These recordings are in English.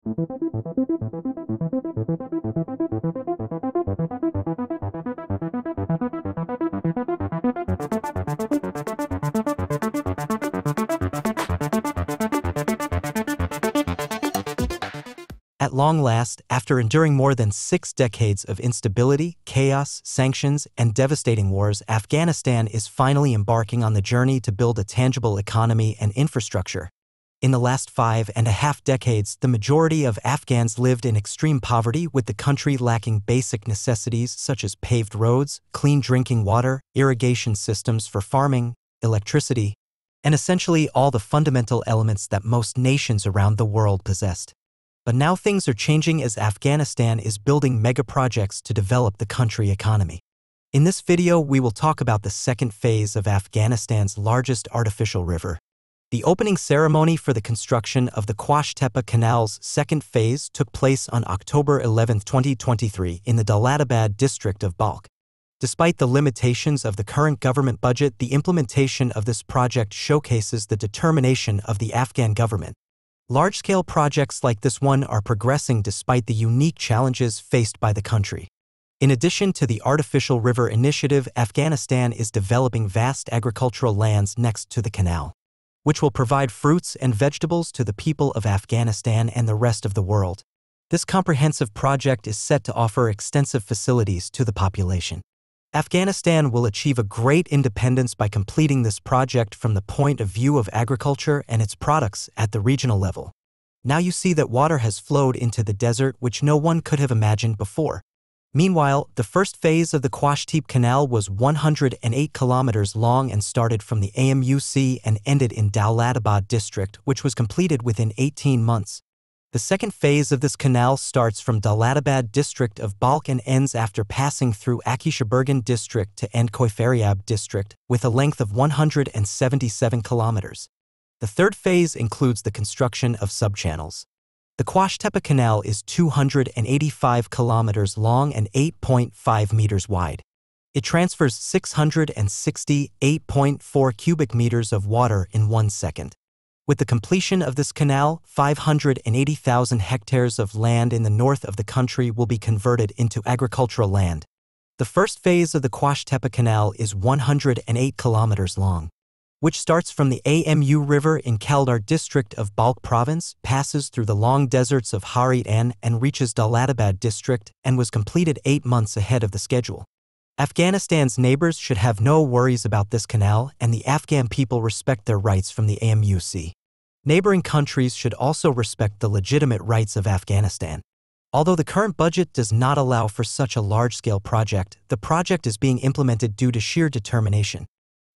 At long last, after enduring more than 6 decades of instability, chaos, sanctions, and devastating wars, Afghanistan is finally embarking on the journey to build a tangible economy and infrastructure. In the last 5.5 decades, the majority of Afghans lived in extreme poverty, with the country lacking basic necessities such as paved roads, clean drinking water, irrigation systems for farming, electricity, and essentially all the fundamental elements that most nations around the world possessed. But now things are changing as Afghanistan is building mega-projects to develop the country economy. In this video, we will talk about the second phase of Afghanistan's largest artificial river. The opening ceremony for the construction of the Quashtepa Canal's second phase took place on October 11, 2023 in the Daulatabad district of Balkh. Despite the limitations of the current government budget, the implementation of this project showcases the determination of the Afghan government. Large-scale projects like this one are progressing despite the unique challenges faced by the country. In addition to the artificial river initiative, Afghanistan is developing vast agricultural lands next to the canal, which will provide fruits and vegetables to the people of Afghanistan and the rest of the world. This comprehensive project is set to offer extensive facilities to the population. Afghanistan will achieve a great independence by completing this project from the point of view of agriculture and its products at the regional level. Now you see that water has flowed into the desert, which no one could have imagined before. Meanwhile, the first phase of the Quashtepa Canal was 108 kilometers long and started from the AMUC and ended in Daulatabad district, which was completed within 18 months. The second phase of this canal starts from Daulatabad district of Balkh and ends after passing through Akishaburgan district to end Koifaryab district, with a length of 177 kilometers. The third phase includes the construction of subchannels. The Quashtepa Canal is 285 kilometers long and 8.5 meters wide. It transfers 668.4 cubic meters of water in 1 second. With the completion of this canal, 580,000 hectares of land in the north of the country will be converted into agricultural land. The first phase of the Quashtepa Canal is 108 kilometers long, which starts from the AMU River in Kaldar district of Balkh province, passes through the long deserts of Harit and reaches Daulatabad district, and was completed 8 months ahead of the schedule. Afghanistan's neighbors should have no worries about this canal, and the Afghan people respect their rights from the AMUC. Neighboring countries should also respect the legitimate rights of Afghanistan. Although the current budget does not allow for such a large-scale project, the project is being implemented due to sheer determination.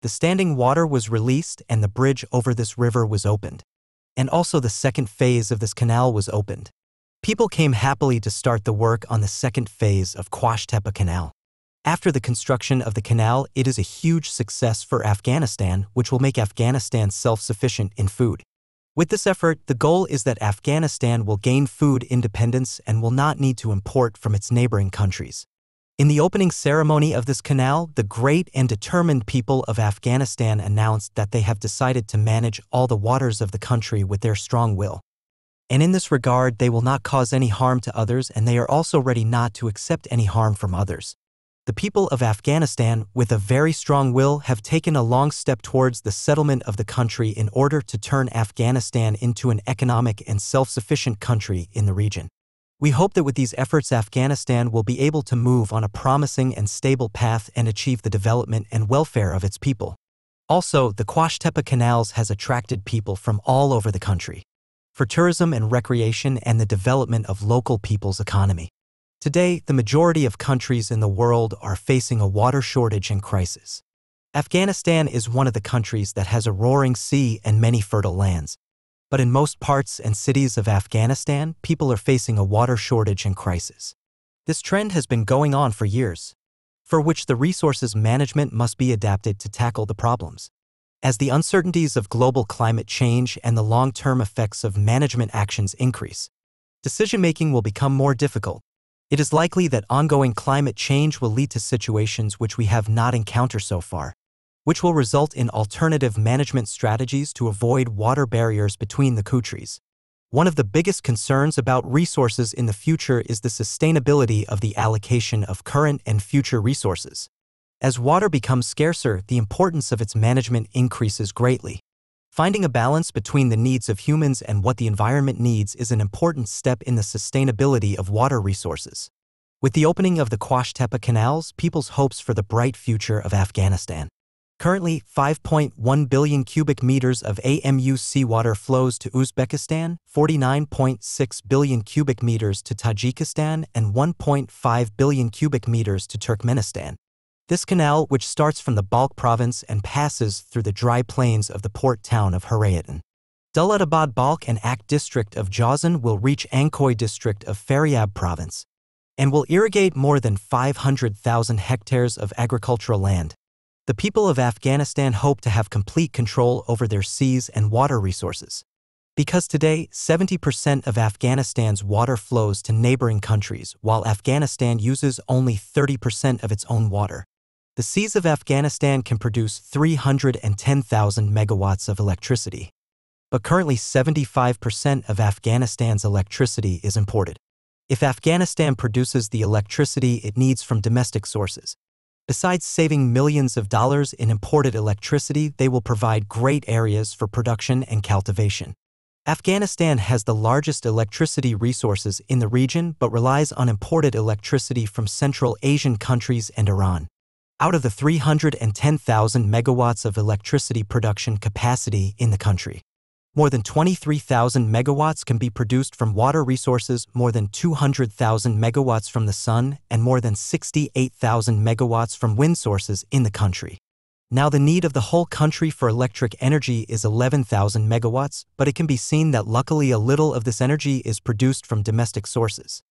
The standing water was released and the bridge over this river was opened. And also the second phase of this canal was opened. People came happily to start the work on the second phase of Quashtepa Canal. After the construction of the canal, it is a huge success for Afghanistan, which will make Afghanistan self-sufficient in food. With this effort, the goal is that Afghanistan will gain food independence and will not need to import from its neighboring countries. In the opening ceremony of this canal, the great and determined people of Afghanistan announced that they have decided to manage all the waters of the country with their strong will. And in this regard, they will not cause any harm to others, and they are also ready not to accept any harm from others. The people of Afghanistan, with a very strong will, have taken a long step towards the settlement of the country in order to turn Afghanistan into an economic and self-sufficient country in the region. We hope that with these efforts, Afghanistan will be able to move on a promising and stable path and achieve the development and welfare of its people. Also, the Quashtepa Canals has attracted people from all over the country for tourism and recreation and the development of local people's economy. Today, the majority of countries in the world are facing a water shortage and crisis. Afghanistan is one of the countries that has a roaring sea and many fertile lands. But in most parts and cities of Afghanistan, people are facing a water shortage and crisis. This trend has been going on for years, for which the resources management must be adapted to tackle the problems. As the uncertainties of global climate change and the long-term effects of management actions increase, decision-making will become more difficult. It is likely that ongoing climate change will lead to situations which we have not encountered so far, which will result in alternative management strategies to avoid water barriers between the countries. One of the biggest concerns about resources in the future is the sustainability of the allocation of current and future resources. As water becomes scarcer, the importance of its management increases greatly. Finding a balance between the needs of humans and what the environment needs is an important step in the sustainability of water resources. With the opening of the Quashtepa canals, people's hopes for the bright future of Afghanistan. Currently, 5.1 billion cubic meters of AMU seawater flows to Uzbekistan, 49.6 billion cubic meters to Tajikistan, and 1.5 billion cubic meters to Turkmenistan. This canal, which starts from the Balkh province and passes through the dry plains of the port town of Harayatan, Dulatabad Balkh and Ak district of Jazan, will reach Angkoi district of Faryab province and will irrigate more than 500,000 hectares of agricultural land. The people of Afghanistan hope to have complete control over their seas and water resources. Because today, 70% of Afghanistan's water flows to neighboring countries, while Afghanistan uses only 30% of its own water. The seas of Afghanistan can produce 310,000 megawatts of electricity. But currently 75% of Afghanistan's electricity is imported. If Afghanistan produces the electricity it needs from domestic sources, besides saving millions of dollars in imported electricity, they will provide great areas for production and cultivation. Afghanistan has the largest electricity resources in the region but relies on imported electricity from Central Asian countries and Iran. Out of the 310,000 megawatts of electricity production capacity in the country, more than 23,000 megawatts can be produced from water resources, more than 200,000 megawatts from the sun, and more than 68,000 megawatts from wind sources in the country. Now the need of the whole country for electric energy is 11,000 megawatts, but it can be seen that luckily a little of this energy is produced from domestic sources.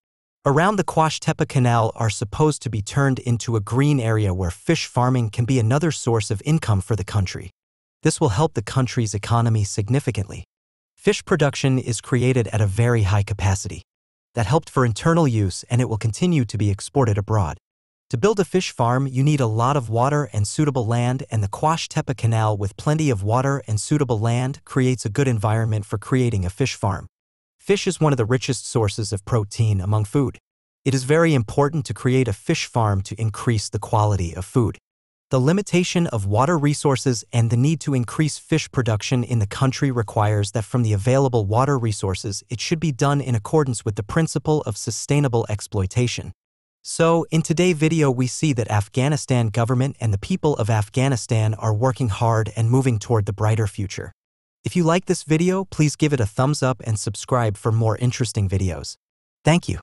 Around the Quashtepa Canal are supposed to be turned into a green area where fish farming can be another source of income for the country. This will help the country's economy significantly. Fish production is created at a very high capacity. That helped for internal use and it will continue to be exported abroad. To build a fish farm, you need a lot of water and suitable land, and the Quashtepa Canal with plenty of water and suitable land creates a good environment for creating a fish farm. Fish is one of the richest sources of protein among food. It is very important to create a fish farm to increase the quality of food. The limitation of water resources and the need to increase fish production in the country requires that from the available water resources it should be done in accordance with the principle of sustainable exploitation. So, in today's video we see that Afghanistan government and the people of Afghanistan are working hard and moving toward the brighter future. If you like this video, please give it a thumbs up and subscribe for more interesting videos. Thank you.